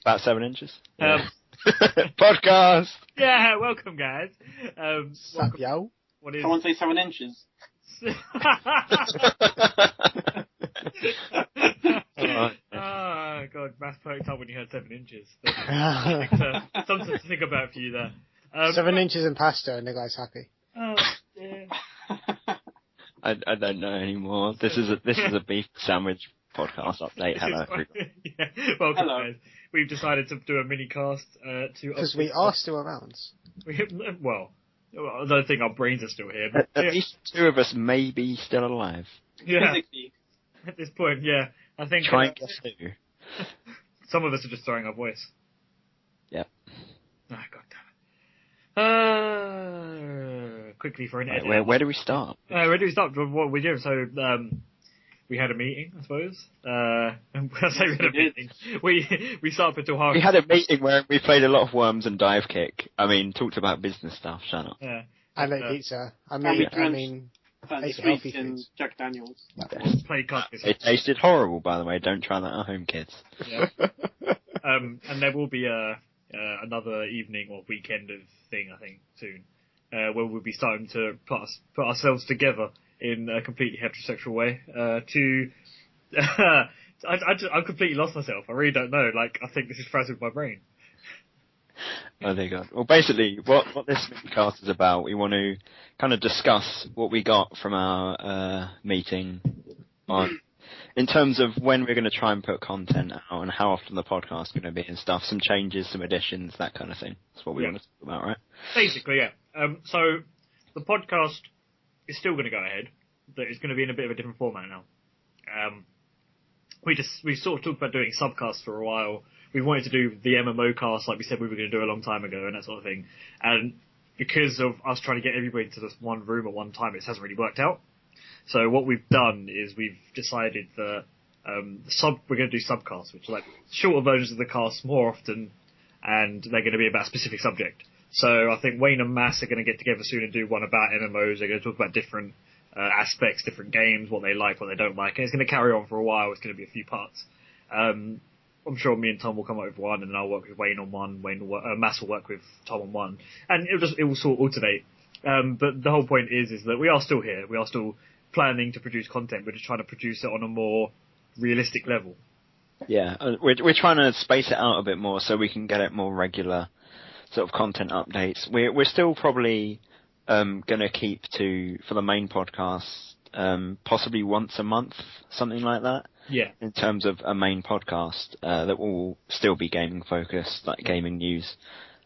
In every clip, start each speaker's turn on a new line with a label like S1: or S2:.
S1: About 7 inches. Yeah. Podcast.
S2: Yeah, welcome guys.
S3: Sup, yo?
S2: What is?
S4: Someone say 7 inches.
S2: Oh god, Matt perked up when you heard 7 inches. Something to think about for you there.
S3: 7 inches in pasta and the guy's happy.
S2: Oh, yeah.
S1: I don't know anymore. This is a beef sandwich podcast update. Hello.
S2: Yeah. Welcome
S4: Hello.
S2: guys. We've decided to do a mini cast
S3: Because we are still around.
S2: Well, I don't think our brains are still here. But
S1: At least 2 of us may be still alive.
S2: yeah,
S4: Physically.
S2: at this point, yeah, I think
S1: Try and guess who.
S2: some of us are just throwing our voice.
S1: Yep.
S2: Ah, god damn it. Quickly for an edit.
S1: Where do we start?
S2: Where do we start? What we do? So, we had a meeting, I suppose. I say we had a meeting. We sat up until half.
S1: We had a meeting where we played a lot of Worms and Dive Kick. I mean, talked about business stuff. Shut up.
S2: Yeah.
S3: And ate pizza.
S4: we
S3: I mean,
S4: Fancy
S3: ate
S4: sweets
S3: healthy
S4: and
S3: foods.
S4: Jack Daniels.
S2: Played cards.
S1: It tasted horrible, by the way. Don't try that at home, kids.
S2: Yeah. And there will be another evening or weekend of thing, I think, soon, where we'll be starting to put ourselves together in a completely heterosexual way. I've completely lost myself. I really don't know. Like, I think this is frazzled my brain.
S1: Oh, there you go. Well, basically, what this cast is about, we want to kind of discuss what we got from our meeting in terms of when we're going to try and put content out and how often the podcast is going to be and stuff, some changes, some additions, that kind of thing. That's what we want to talk about, right?
S2: Basically, yeah. So the podcast is still going to go ahead, but it's going to be in a bit of a different format now. We sort of talked about doing subcasts for a while. We wanted to do the MMO cast like we said we were going to do a long time ago and that sort of thing. And because of us trying to get everybody into this one room at one time, it hasn't really worked out. So what we've done is we've decided that we're going to do subcasts, which are like shorter versions of the cast more often, and they're going to be about a specific subject. So I think Wayne and Mass are going to get together soon and do one about MMOs. They're going to talk about different aspects, different games, what they like, what they don't like, and it's going to carry on for a while. It's going to be a few parts. I'm sure me and Tom will come up with one, and then I'll work with Wayne on one. Mass will work with Tom on one, and it will sort of alternate. But the whole point is that we are still here. We are still planning to produce content. We're just trying to produce it on a more realistic level.
S1: Yeah, we're trying to space it out a bit more so we can get it more regular sort of content updates. We're still probably going to keep for the main podcast possibly once a month, something like that.
S2: Yeah.
S1: In terms of a main podcast that will still be gaming focused, like gaming news.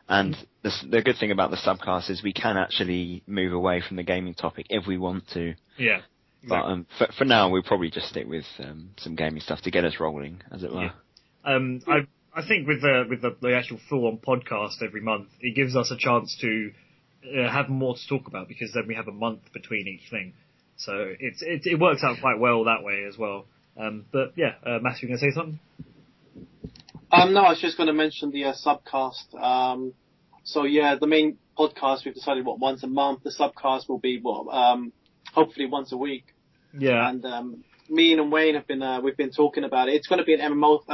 S1: And the good thing about the subcast is we can actually move away from the gaming topic if we want to.
S2: Yeah. Exactly.
S1: But for now, we'll probably just stick with some gaming stuff to get us rolling, as it were.
S2: Yeah. I think with the actual full-on podcast every month, it gives us a chance to have more to talk about because then we have a month between each thing. So it works out quite well that way as well. But yeah, Matt, you going to say something?
S4: No, I was just going to mention the subcast. So yeah, the main podcast we've decided once a month. The subcast will be hopefully once a week.
S2: Yeah.
S4: And me and Wayne we've been talking about it. It's going to be an MMO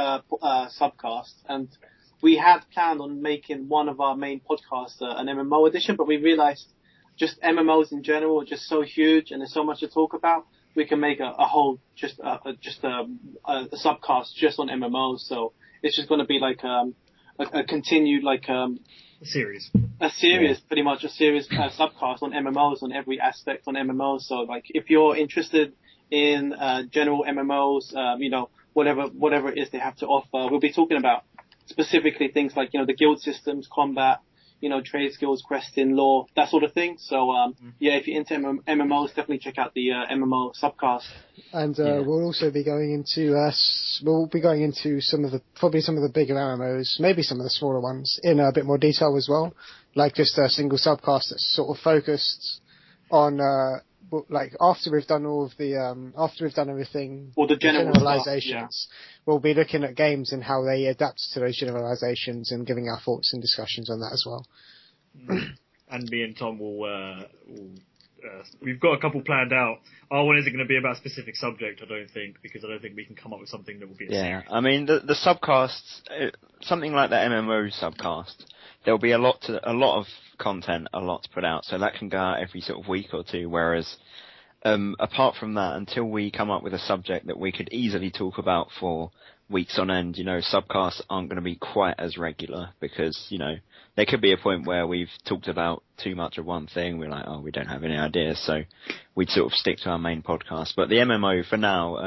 S4: subcast, and we had planned on making one of our main podcasts an MMO edition, but we realised just MMOs in general are just so huge and there's so much to talk about. We can make a whole a subcast just on MMOs. So it's just going to be like a continued
S2: series.
S4: Pretty much a series subcast on MMOs, on every aspect on MMOs. So like if you're interested in general MMOs, whatever it is they have to offer, we'll be talking about specifically things like the guild systems, combat, trade skills, questing, lore, that sort of thing. So yeah, if you're into MMOs, definitely check out the MMO subcast.
S3: And we'll also be going into some of the bigger MMOs, maybe some of the smaller ones, in a bit more detail as well. Like just a single subcast that's sort of focused on after we've done everything,
S4: all the
S3: generalizations, we'll be looking at games and how they adapt to those generalizations and giving our thoughts and discussions on that as well.
S2: And me and Tom will we've got a couple planned out. Our one isn't going to be about a specific subject, I don't think, because I don't think we can come up with something that will be a series.
S1: I mean, the subcasts, something like the MMO subcast, there'll be a lot of content, a lot to put out, so that can go out every sort of week or two, whereas apart from that, until we come up with a subject that we could easily talk about for weeks on end, subcasts aren't going to be quite as regular because, there could be a point where we've talked about too much of one thing. We're like, we don't have any ideas, so we'd sort of stick to our main podcast. But the MMO for now,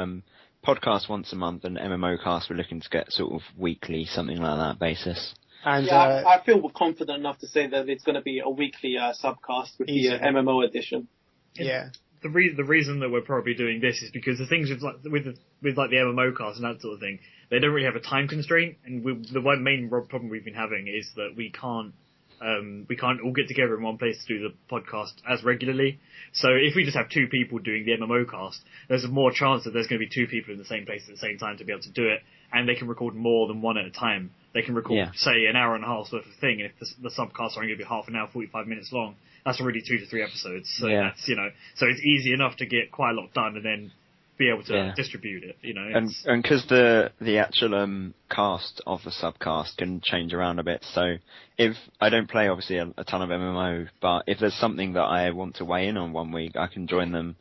S1: podcast once a month and MMO cast we're looking to get sort of weekly, something like that basis.
S3: And
S4: I feel confident enough to say that it's going to be a weekly subcast with the MMO edition.
S3: Yeah.
S2: The reason that we're probably doing this is because the things with the MMO cast and that sort of thing, they don't really have a time constraint, and the one main problem we've been having is that we can't all get together in one place to do the podcast as regularly. So if we just have two people doing the MMO cast, there's a more chance that there's going to be two people in the same place at the same time to be able to do it, and they can record more than one at a time. They can record, say, an hour and a half's worth of thing, and if the subcasts are only going to be half an hour, 45 minutes long, that's already 2 to 3 episodes. So that's, so it's easy enough to get quite a lot done and then be able to distribute it,
S1: And because the actual cast of the subcast can change around a bit, so if I don't play obviously a ton of MMO, but if there's something that I want to weigh in on one week, I can join them,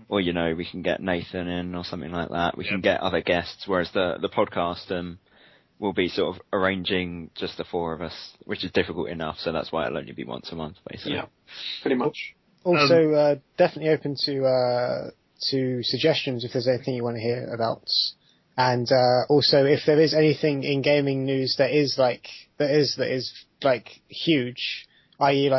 S1: or we can get Nathan in or something like that. We can get other guests, whereas the podcast will be sort of arranging just the four of us, which is difficult enough, so that's why it'll only be once a month, basically.
S4: Yeah, pretty much.
S3: Also, definitely open to suggestions if there's anything you want to hear about. And also, if there is anything in gaming news that is huge, i.e.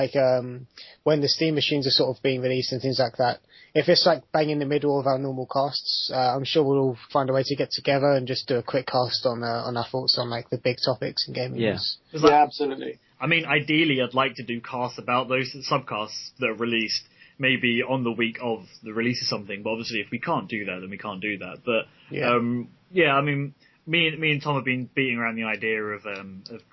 S3: when the Steam machines are sort of being released and things like that, if it's bang in the middle of our normal casts, I'm sure we'll all find a way to get together and just do a quick cast on our thoughts on the big topics in gaming news.
S4: Yeah, absolutely.
S2: I mean, ideally, I'd like to do casts about those subcasts that are released, maybe on the week of the release of something. But obviously, if we can't do that, then we can't do that. But I mean, me and Tom have been beating around the idea of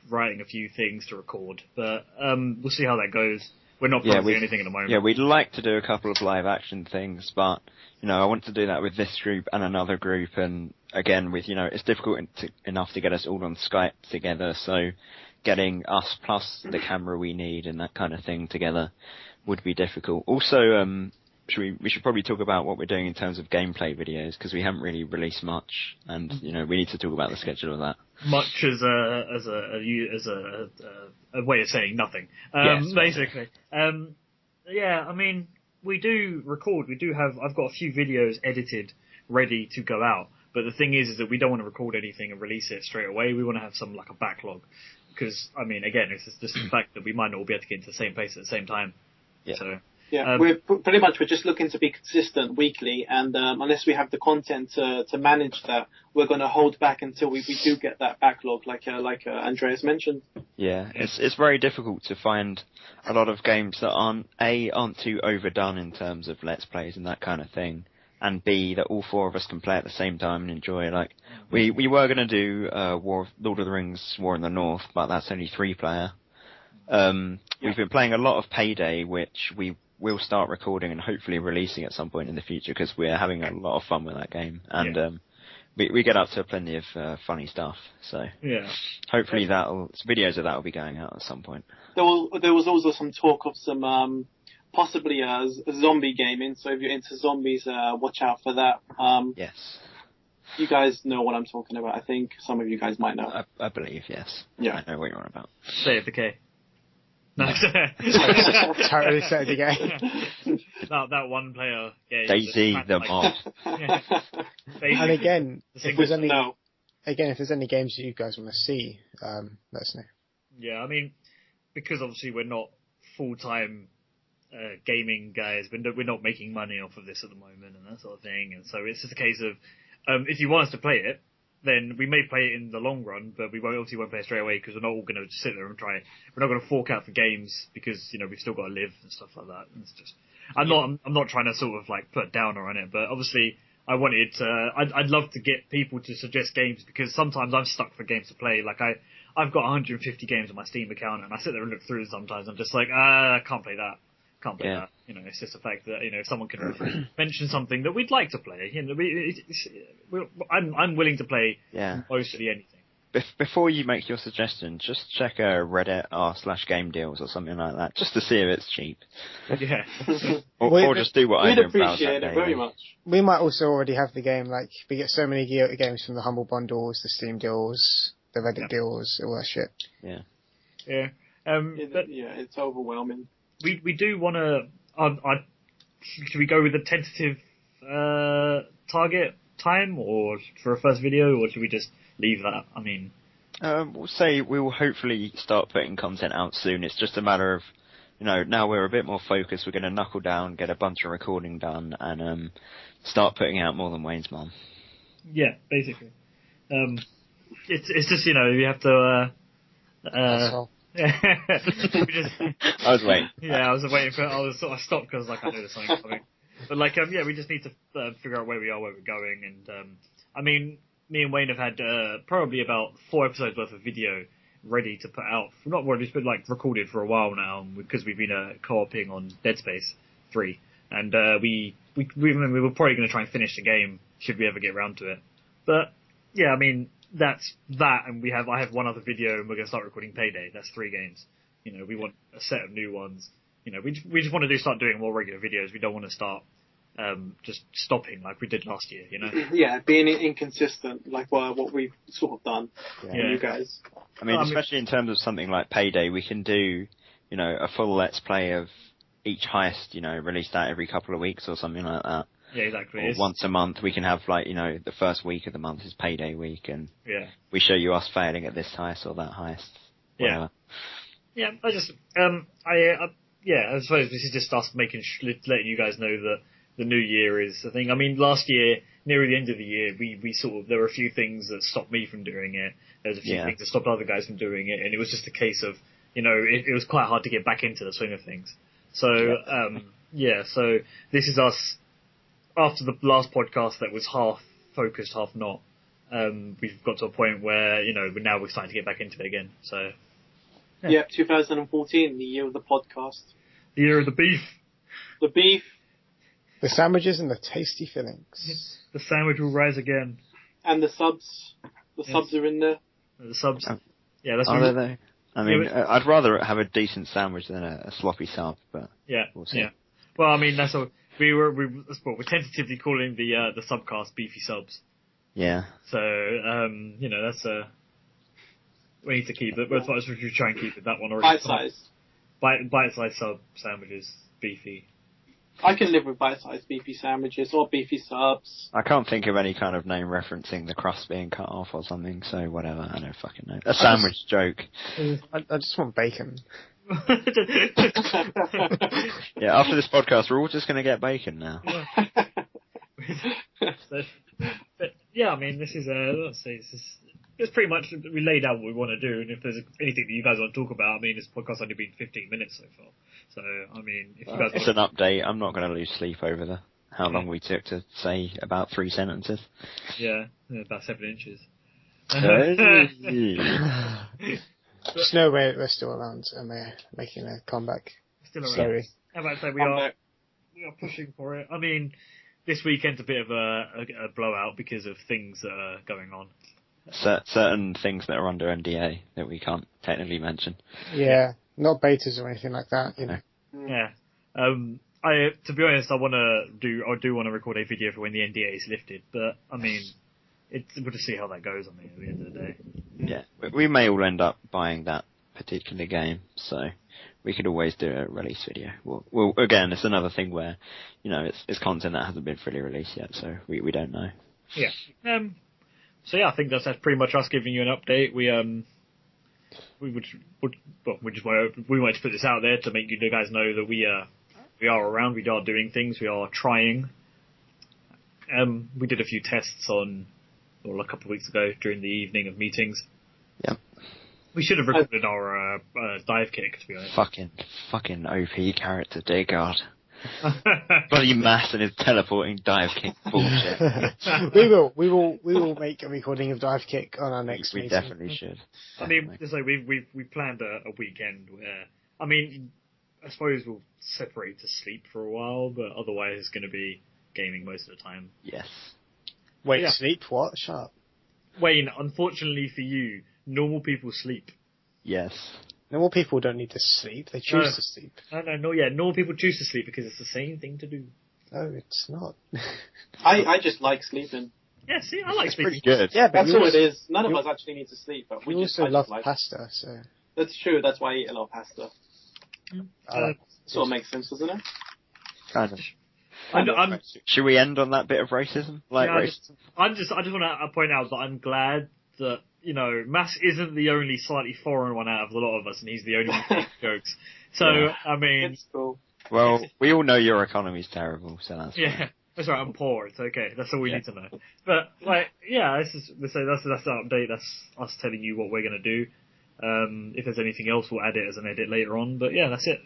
S2: writing a few things to record, but we'll see how that goes. We're not promising anything at the moment.
S1: Yeah, we'd like to do a couple of live action things, but, I want to do that with this group and another group, and again, it's difficult enough to get us all on Skype together, so getting us plus the camera we need and that kind of thing together would be difficult. Also, we should probably talk about what we're doing in terms of gameplay videos, because we haven't really released much, and, we need to talk about the schedule of that.
S2: Much as a way of saying nothing. Basically. I mean, we do record. I've got a few videos edited, ready to go out. But the thing is that we don't want to record anything and release it straight away. We want to have some, a backlog. Because, I mean, again, it's just the fact that we might not all be able to get into the same place at the same time.
S1: Yeah.
S2: So,
S4: we're just looking to be consistent weekly, and unless we have the content to manage that, we're going to hold back until we do get that backlog, like Andreas mentioned.
S1: Yeah, it's very difficult to find a lot of games that aren't too overdone in terms of let's plays and that kind of thing, and B, that all four of us can play at the same time and enjoy. We were going to do Lord of the Rings War in the North, but that's only 3-player. We've been playing a lot of Payday, which we'll start recording and hopefully releasing at some point in the future, because we're having a lot of fun with that game, and we get up to plenty of funny stuff. So hopefully videos of that will be going out at some point.
S4: There was also some talk of some possibly zombie gaming. So if you're into zombies, watch out for that.
S1: Yes.
S4: You guys know what I'm talking about. I think some of you guys might know.
S1: I believe, yes.
S4: Yeah.
S1: I know what you're on about.
S2: State of Decay. No.
S3: Totally State of Decay.
S2: that one player game.
S1: Daisy the Mob.
S3: And again, if there's any games that you guys want to see, let us know.
S2: Yeah, I mean, because obviously we're not full-time gaming guys, we're not making money off of this at the moment and that sort of thing, and so it's just a case of if you want us to play it, then we may play it in the long run, but we obviously won't play it straight away, because we're not all going to sit there and try it. We're not going to fork out for games, because we've still got to live and stuff like that. And it's just, I'm not trying to sort of put a downer on it, but obviously I wanted to. I'd love to get people to suggest games, because sometimes I'm stuck for games to play. I've got 150 games on my Steam account, and I sit there and look through them sometimes. I'm just I can't play that. Can't play that. You know, it's just the fact that, if someone can mention something that we'd like to play, I'm willing to play mostly anything.
S1: Before you make your suggestion, just check Reddit r/game deals or something like that, just to see if it's cheap.
S2: Yeah.
S1: or just do what I do.
S4: We'd appreciate it very much.
S3: We might also already have the game, like, we get so many games from the Humble Bundles, the Steam deals, the Reddit deals, all that shit.
S2: Yeah.
S4: It's overwhelming.
S2: We do want to... should we go with a tentative target time or for a first video, or should we just leave that? I mean...
S1: we'll say we will hopefully start putting content out soon. It's just a matter of, now we're a bit more focused. We're going to knuckle down, get a bunch of recording done, and start putting out more than Wayne's Mom.
S2: Yeah, basically. It's just, you have to...
S3: That's all.
S1: I was waiting.
S2: Yeah, I was waiting for... I stopped because I knew there's something coming. But, we just need to figure out where we are, where we're going, and, me and Wayne have had probably about 4 episodes worth of video ready to put out. Not ready, but recorded for a while now, because we've been co-oping on Dead Space 3, and we were probably going to try and finish the game should we ever get around to it. But yeah, that's that, and I have one other video, and we're going to start recording Payday. That's 3 games. We want a set of new ones. We just want to start doing more regular videos. We don't want to start just stopping like we did last year,
S4: Yeah, being inconsistent, like what we've sort of done. You guys.
S1: Especially in terms of something like Payday, we can do, a full let's play of each heist, release that every couple of weeks or something like that.
S2: Yeah, exactly.
S1: Or once a month, we can have the first week of the month is Payday week, and we show you us failing at this heist or that heist. Whatever.
S2: Yeah, I suppose this is just us letting you guys know that the new year is a thing. Last year, near the end of the year, there were a few things that stopped me from doing it. There was a few things that stopped other guys from doing it, and it was just a case of, it was quite hard to get back into the swing of things. So, so this is us, after the last podcast that was half focused, half not, we've got to a point where, now we're starting to get back into it again, so.
S4: Yeah, 2014, the year of the podcast.
S2: The year of the beef.
S4: The beef.
S3: The sandwiches and the tasty fillings.
S2: The sandwich will rise again.
S4: And the subs. The subs are in there.
S2: The subs. Yeah, that's
S1: what they? I'd rather have a decent sandwich than a sloppy sub, but we'll see.
S2: Yeah. Well, that's what we're tentatively calling the subcast Beefy subs. Yeah. So, that's we need to keep it. But as we try and keep it that one already. Bite-sized sub sandwiches, Beefy.
S4: I can live with bite-sized beefy sandwiches or beefy subs.
S1: I can't think of any kind of name referencing the crust being cut off or something, so whatever, I don't fucking know. A sandwich joke.
S3: I just want bacon.
S1: Yeah, after this podcast, we're all just going to get bacon now.
S2: This is it's pretty much, we laid out what we want to do, and if there's anything that you guys want to talk about, this podcast's only been 15 minutes so far. So, if you guys
S1: it's an update. I'm not going to lose sleep over how long we took to say about 3 sentences.
S2: Yeah, about 7 inches.
S3: Just know we're still around and we're making a comeback.
S2: Still around.
S3: Slowly.
S2: How about I say we are pushing for it. This weekend's a bit of a blowout because of things that are going on.
S1: Certain things that are under NDA that we can't technically mention.
S3: Yeah, not betas or anything like that,
S2: Yeah. To be honest, I do want to record a video for when the NDA is lifted, but we'll just see how that goes. At the end of the day.
S1: Yeah, we may all end up buying that particular game, so we could always do a release video. Well, again, it's another thing where, it's content that hasn't been fully released yet, so we don't know.
S2: Yeah. So yeah, I think that's pretty much us giving you an update. We wanted to put this out there to make you guys know that we are around, we are doing things, we are trying. We did a few tests a couple of weeks ago during the evening of meetings.
S1: Yep.
S2: We should have recorded our dive kick, to be honest.
S1: Fucking OP character, dear God. Bloody Mass and his teleporting dive kick bullshit.
S3: We will make a recording of dive kick on our next meeting.
S1: We definitely should.
S2: we planned a weekend where I suppose we'll separate to sleep for a while, but otherwise it's going to be gaming most of the time.
S1: Yes.
S3: Wait,
S2: Yeah.
S3: sleep? What? Shut up.
S2: Wayne, unfortunately for you, normal people sleep.
S1: Yes.
S3: Normal people don't need to sleep. They choose to sleep.
S2: Normal people choose to sleep because it's the same thing to do.
S3: No, it's not.
S4: I just like sleeping.
S2: Yeah, see, I like
S1: It's
S2: sleeping.
S1: pretty good.
S3: Yeah, but
S4: That's
S3: you
S4: all
S3: also,
S4: it is. None of
S3: you-
S4: us actually need to sleep, but
S3: you
S4: I
S3: also
S4: just
S3: love
S4: like.
S3: pasta, so
S4: That's true. That's why I eat a lot of pasta.
S3: I like
S4: Sort of makes sense, doesn't it?
S1: Kind of.
S2: I'm
S1: Should we end on that bit of racism? Like
S2: Yeah,
S1: racism?
S2: I just want to point out that I'm glad that, you know, Mass isn't the only slightly foreign one out of a lot of us, and he's the only one making jokes. So,
S1: Yeah.
S2: I mean,
S4: It's cool.
S1: Well, we all know your economy's terrible, so that's fine.
S2: yeah, that's right, I'm poor, it's okay, that's all we
S1: Yeah.
S2: need to know. But, like, yeah, that's our update, that's us telling you what we're going to do. If there's anything else, we'll add it as an edit later on, but yeah, that's it.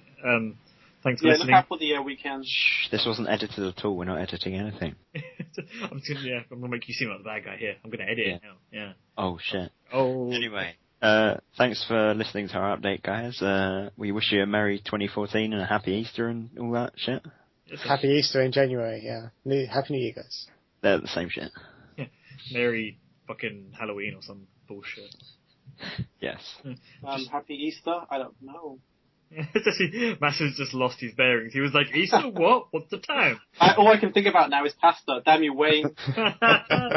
S2: Thanks for
S4: Yeah, look
S2: listening.
S4: out for the weekend.
S1: Shh, this wasn't edited at all. We're not editing anything.
S2: I'm gonna make you seem like the bad guy here. I'm gonna edit it now. Yeah.
S1: Oh, shit.
S2: Oh.
S1: Anyway, thanks for listening to our update, guys. We wish you a merry 2014 and a happy Easter and all that shit.
S3: Happy Easter in January, yeah. Happy New Year, guys.
S1: They're the same shit.
S2: Merry fucking Halloween or some bullshit.
S1: Yes.
S4: Happy Easter? I don't know.
S2: Massiv's just lost his bearings. He was like, Easter what? What's the time?
S4: All I can think about now is pasta. Damn you, Wayne.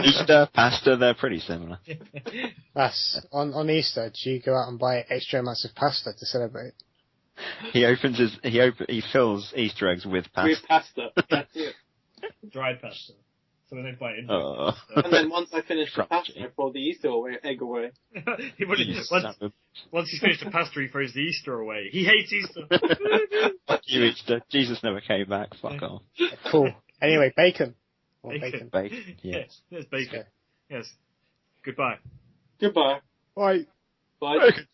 S1: Easter, pasta, they're pretty similar.
S3: That's on Easter. Do you go out and buy extra amounts of pasta to celebrate?
S1: He fills Easter eggs with pasta.
S4: With pasta. That's it.
S2: Dried pasta. So then they buy it in.
S1: Oh.
S4: And then once I finish the
S1: Crunchy.
S4: pasta, I throw the Easter egg away.
S2: Once he's finished the pasta, he throws the Easter away. He hates Easter.
S1: Fuck you, Easter. Jesus never came back. Fuck off.
S3: Cool. Anyway, bacon. Or
S2: Bacon.
S1: Bacon. Yes.
S2: Yes, bacon. Yes. Goodbye.
S4: Goodbye.
S3: Bye.
S4: Bye.
S1: Bacon.